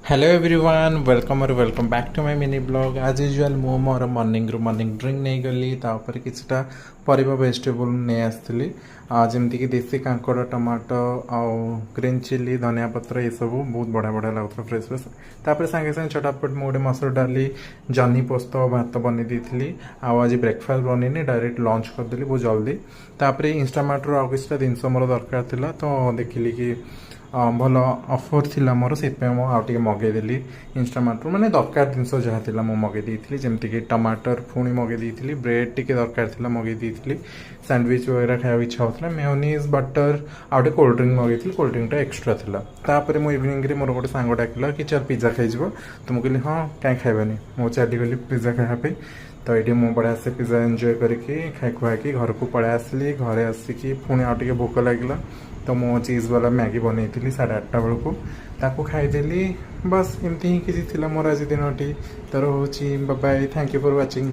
Hello everyone welcome और welcome back to my mini blog आज usual मु मोर मॉर्निंग रू मॉर्निंग ड्रिंक नहीं गली तापर किछटा परिबा वेजिटेबल नहीं आसली जमती कि देसी कांकड़ टमाटो आउ ग्रीन चिली धनिया पत्र ये सब बहुत बढ़िया बढ़िया लगता फ्रेश फ्रेश तापर सांगे सांगे चटापट मुझे मसुर डाली जन्नी पोस्त भात बनी देती आज ब्रेकफास्ट बनईनी डायरेक्ट लंच करदेली बहुत जल्दी तापर इंस्टामार्ट रू आउ किछटा जिनस मोर दरकार थिला तो देखिली कि भल अफर थी मोर से आगे मगेदेली इंस्टामार्ट मैंने दरकार जिनस जहाँ थी मगेदी जमीक टमाटर पुणी मगेदी ब्रेड टी दरकार थी मगेदी सैंडविच वगैरह खाया इच्छा होता मेयोनीज बटर आउटे कोल्ड ड्रिंक मगेदी कोल्ड ड्रिंकटा एक्सट्रा था तापर मो इवनिंग मोर गोटे सांग डाकिला कि चल पिज्जा खाई तो मुझे कहली हाँ कहीं खाइबानी मो चलीगली पिज्जा खायापी तो ये मुझे बढ़िया से पिज्जा एंजॉय करके खाई खुआकी घर को पड़े आसली घरे आसिकी पुणी आगे भोक लगे तो मो चीज़ वाला मैगी बनई 8:30 बेलू ताको खाईदेली बस एमती ही किसी मोर आज दिन टी तो रोची bye thank you for watching.